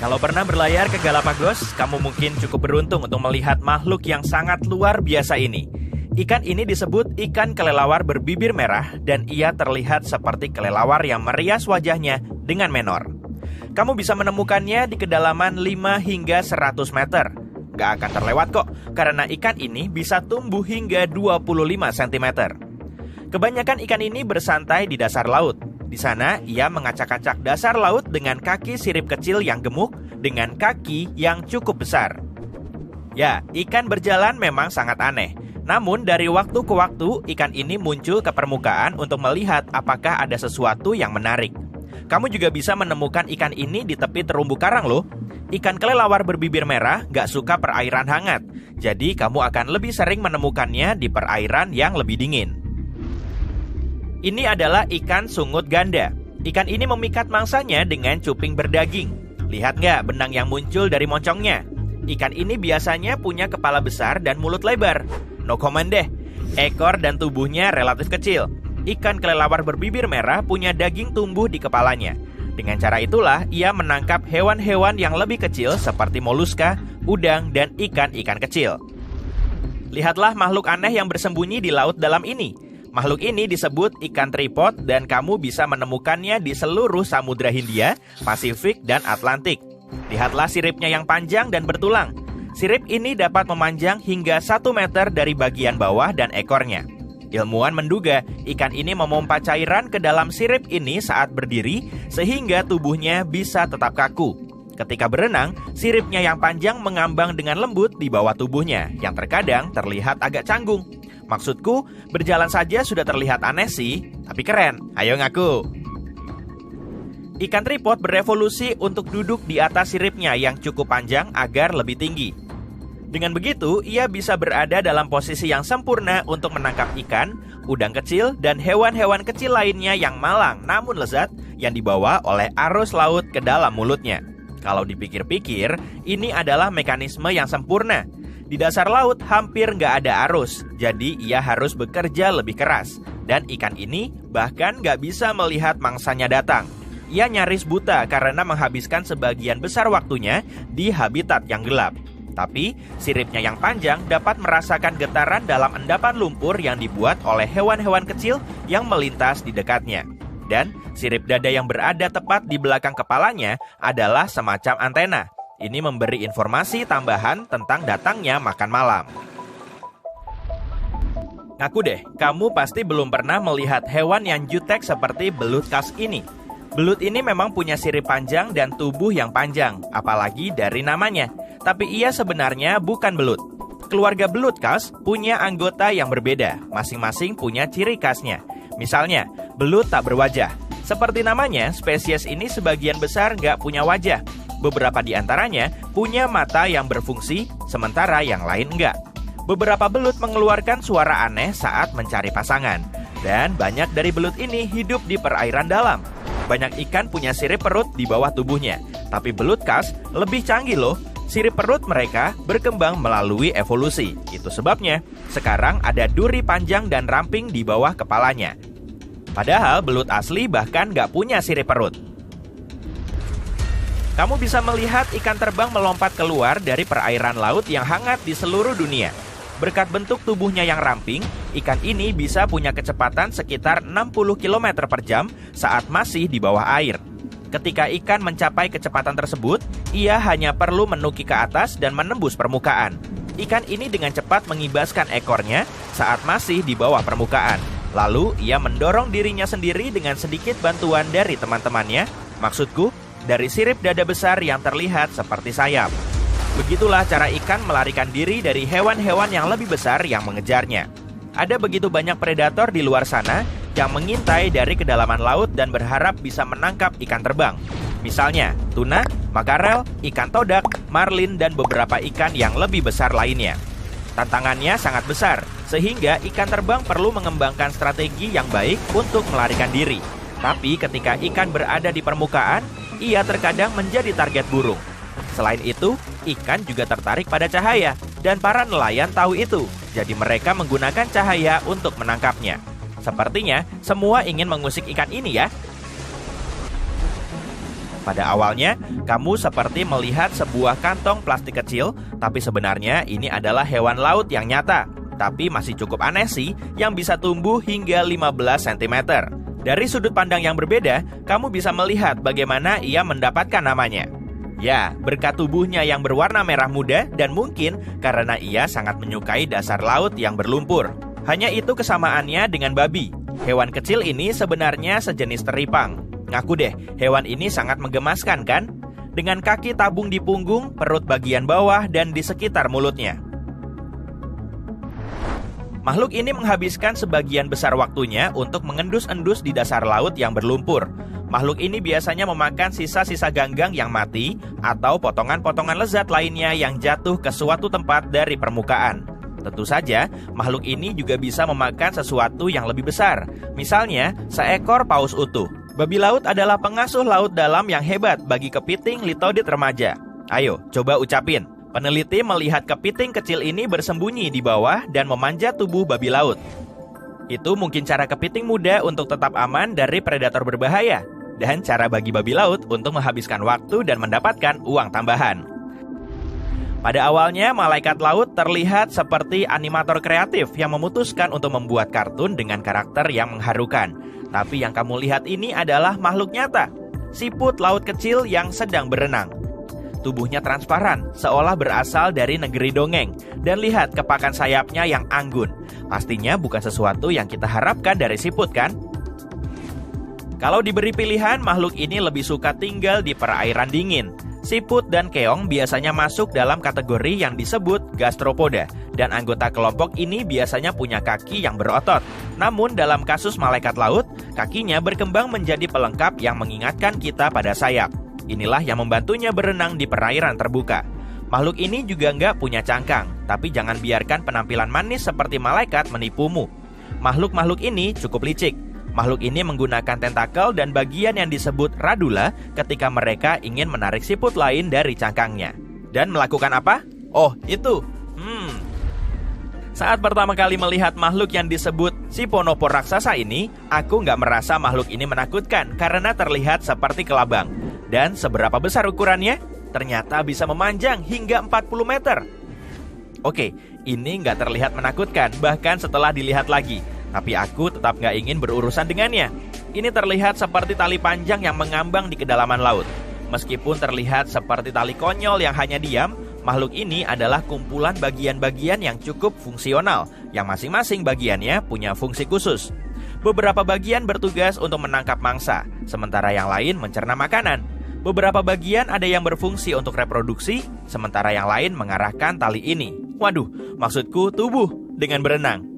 Kalau pernah berlayar ke Galapagos, kamu mungkin cukup beruntung untuk melihat makhluk yang sangat luar biasa ini. Ikan ini disebut ikan kelelawar berbibir merah dan ia terlihat seperti kelelawar yang merias wajahnya dengan menor. Kamu bisa menemukannya di kedalaman 5 hingga 100 meter. Gak akan terlewat kok, karena ikan ini bisa tumbuh hingga 25 cm. Kebanyakan ikan ini bersantai di dasar laut. Di sana, ia mengacak-acak dasar laut dengan kaki sirip kecil yang gemuk dengan kaki yang cukup besar. Ya, ikan berjalan memang sangat aneh. Namun, dari waktu ke waktu, ikan ini muncul ke permukaan untuk melihat apakah ada sesuatu yang menarik. Kamu juga bisa menemukan ikan ini di tepi terumbu karang loh. Ikan kelelawar berbibir merah gak suka perairan hangat. Jadi, kamu akan lebih sering menemukannya di perairan yang lebih dingin. Ini adalah ikan sungut ganda. Ikan ini memikat mangsanya dengan cuping berdaging. Lihat nggak benang yang muncul dari moncongnya? Ikan ini biasanya punya kepala besar dan mulut lebar. No comment deh. Ekor dan tubuhnya relatif kecil. Ikan kelelawar berbibir merah punya daging tumbuh di kepalanya. Dengan cara itulah ia menangkap hewan-hewan yang lebih kecil seperti moluska, udang, dan ikan-ikan kecil. Lihatlah makhluk aneh yang bersembunyi di laut dalam ini. Makhluk ini disebut ikan tripod dan kamu bisa menemukannya di seluruh Samudra Hindia, Pasifik, dan Atlantik. Lihatlah siripnya yang panjang dan bertulang. Sirip ini dapat memanjang hingga 1 meter dari bagian bawah dan ekornya. Ilmuwan menduga ikan ini memompa cairan ke dalam sirip ini saat berdiri sehingga tubuhnya bisa tetap kaku. Ketika berenang, siripnya yang panjang mengambang dengan lembut di bawah tubuhnya yang terkadang terlihat agak canggung. Maksudku, berjalan saja sudah terlihat aneh sih, tapi keren. Ayo ngaku. Ikan tripod berevolusi untuk duduk di atas siripnya yang cukup panjang agar lebih tinggi. Dengan begitu, ia bisa berada dalam posisi yang sempurna untuk menangkap ikan, udang kecil, dan hewan-hewan kecil lainnya yang malang namun lezat yang dibawa oleh arus laut ke dalam mulutnya. Kalau dipikir-pikir, ini adalah mekanisme yang sempurna. Di dasar laut hampir nggak ada arus, jadi ia harus bekerja lebih keras. Dan ikan ini bahkan nggak bisa melihat mangsanya datang. Ia nyaris buta karena menghabiskan sebagian besar waktunya di habitat yang gelap. Tapi, siripnya yang panjang dapat merasakan getaran dalam endapan lumpur yang dibuat oleh hewan-hewan kecil yang melintas di dekatnya. Dan, sirip dada yang berada tepat di belakang kepalanya adalah semacam antena. Ini memberi informasi tambahan tentang datangnya makan malam. Ngaku deh, kamu pasti belum pernah melihat hewan yang jutek seperti belut khas ini. Belut ini memang punya sirip panjang dan tubuh yang panjang, apalagi dari namanya. Tapi ia sebenarnya bukan belut. Keluarga belut khas punya anggota yang berbeda, masing-masing punya ciri khasnya. Misalnya, belut tak berwajah. Seperti namanya, spesies ini sebagian besar nggak punya wajah. Beberapa di antaranya punya mata yang berfungsi, sementara yang lain enggak. Beberapa belut mengeluarkan suara aneh saat mencari pasangan. Dan banyak dari belut ini hidup di perairan dalam. Banyak ikan punya sirip perut di bawah tubuhnya. Tapi belut khas lebih canggih loh. Sirip perut mereka berkembang melalui evolusi. Itu sebabnya sekarang ada duri panjang dan ramping di bawah kepalanya. Padahal belut asli bahkan nggak punya sirip perut. Kamu bisa melihat ikan terbang melompat keluar dari perairan laut yang hangat di seluruh dunia. Berkat bentuk tubuhnya yang ramping, ikan ini bisa punya kecepatan sekitar 60 km per jam saat masih di bawah air. Ketika ikan mencapai kecepatan tersebut, ia hanya perlu menuki ke atas dan menembus permukaan. Ikan ini dengan cepat mengibaskan ekornya saat masih di bawah permukaan. Lalu, ia mendorong dirinya sendiri dengan sedikit bantuan dari teman-temannya. Maksudku, dari sirip dada besar yang terlihat seperti sayap. Begitulah cara ikan melarikan diri dari hewan-hewan yang lebih besar yang mengejarnya. Ada begitu banyak predator di luar sana yang mengintai dari kedalaman laut dan berharap bisa menangkap ikan terbang. Misalnya, tuna, makarel, ikan todak, marlin, dan beberapa ikan yang lebih besar lainnya. Tantangannya sangat besar, sehingga ikan terbang perlu mengembangkan strategi yang baik untuk melarikan diri. Tapi ketika ikan berada di permukaan, ia terkadang menjadi target burung. Selain itu, ikan juga tertarik pada cahaya, dan para nelayan tahu itu. Jadi mereka menggunakan cahaya untuk menangkapnya. Sepertinya, semua ingin mengusik ikan ini ya. Pada awalnya, kamu seperti melihat sebuah kantong plastik kecil, tapi sebenarnya ini adalah hewan laut yang nyata. Tapi masih cukup aneh sih, yang bisa tumbuh hingga 15 cm. Dari sudut pandang yang berbeda, kamu bisa melihat bagaimana ia mendapatkan namanya. Ya, berkat tubuhnya yang berwarna merah muda dan mungkin karena ia sangat menyukai dasar laut yang berlumpur. Hanya itu kesamaannya dengan babi. Hewan kecil ini sebenarnya sejenis teripang. Ngaku deh, hewan ini sangat menggemaskan kan? Dengan kaki tabung di punggung, perut bagian bawah, dan di sekitar mulutnya. Makhluk ini menghabiskan sebagian besar waktunya untuk mengendus-endus di dasar laut yang berlumpur. Makhluk ini biasanya memakan sisa-sisa ganggang yang mati atau potongan-potongan lezat lainnya yang jatuh ke suatu tempat dari permukaan. Tentu saja, makhluk ini juga bisa memakan sesuatu yang lebih besar. Misalnya, seekor paus utuh. Babi laut adalah pengasuh laut dalam yang hebat bagi kepiting litodit remaja. Ayo, coba ucapin. Peneliti melihat kepiting kecil ini bersembunyi di bawah dan memanjat tubuh babi laut. Itu mungkin cara kepiting muda untuk tetap aman dari predator berbahaya, dan cara bagi babi laut untuk menghabiskan waktu dan mendapatkan uang tambahan. Pada awalnya, malaikat laut terlihat seperti animator kreatif yang memutuskan untuk membuat kartun dengan karakter yang mengharukan. Tapi yang kamu lihat ini adalah makhluk nyata, siput laut kecil yang sedang berenang. Tubuhnya transparan, seolah berasal dari negeri dongeng. Dan lihat kepakan sayapnya yang anggun. Pastinya bukan sesuatu yang kita harapkan dari siput kan? Kalau diberi pilihan, makhluk ini lebih suka tinggal di perairan dingin. Siput dan keong biasanya masuk dalam kategori yang disebut gastropoda. Dan anggota kelompok ini biasanya punya kaki yang berotot. Namun dalam kasus malaikat laut, kakinya berkembang menjadi pelengkap yang mengingatkan kita pada sayap. Inilah yang membantunya berenang di perairan terbuka. Makhluk ini juga nggak punya cangkang, tapi jangan biarkan penampilan manis seperti malaikat menipumu. Makhluk-makhluk ini cukup licik. Makhluk ini menggunakan tentakel dan bagian yang disebut radula ketika mereka ingin menarik siput lain dari cangkangnya. Dan melakukan apa? Oh, itu. Saat pertama kali melihat makhluk yang disebut Siponopor raksasa ini, aku nggak merasa makhluk ini menakutkan karena terlihat seperti kelabang. Dan seberapa besar ukurannya? Ternyata bisa memanjang hingga 40 meter. Oke, ini nggak terlihat menakutkan, bahkan setelah dilihat lagi. Tapi aku tetap nggak ingin berurusan dengannya. Ini terlihat seperti tali panjang yang mengambang di kedalaman laut. Meskipun terlihat seperti tali konyol yang hanya diam, makhluk ini adalah kumpulan bagian-bagian yang cukup fungsional, yang masing-masing bagiannya punya fungsi khusus. Beberapa bagian bertugas untuk menangkap mangsa, sementara yang lain mencerna makanan. Beberapa bagian ada yang berfungsi untuk reproduksi, sementara yang lain mengarahkan tali ini. Waduh, maksudku tubuh dengan berenang.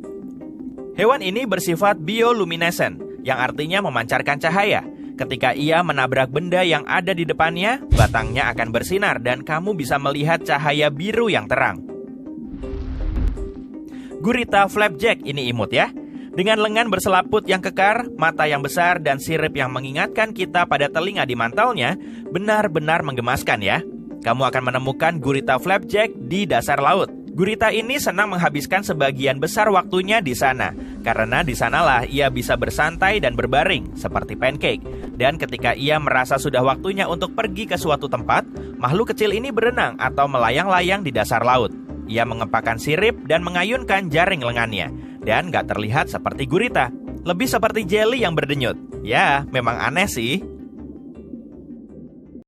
Hewan ini bersifat bioluminescent, yang artinya memancarkan cahaya. Ketika ia menabrak benda yang ada di depannya, batangnya akan bersinar dan kamu bisa melihat cahaya biru yang terang. Gurita flapjack ini imut ya. Dengan lengan berselaput yang kekar, mata yang besar, dan sirip yang mengingatkan kita pada telinga di mantelnya, benar-benar menggemaskan ya. Kamu akan menemukan gurita flapjack di dasar laut. Gurita ini senang menghabiskan sebagian besar waktunya di sana, karena di sanalah ia bisa bersantai dan berbaring, seperti pancake. Dan ketika ia merasa sudah waktunya untuk pergi ke suatu tempat, makhluk kecil ini berenang atau melayang-layang di dasar laut. Ia mengepakkan sirip dan mengayunkan jaring lengannya. Dan gak terlihat seperti gurita, lebih seperti jelly yang berdenyut. Ya, memang aneh sih.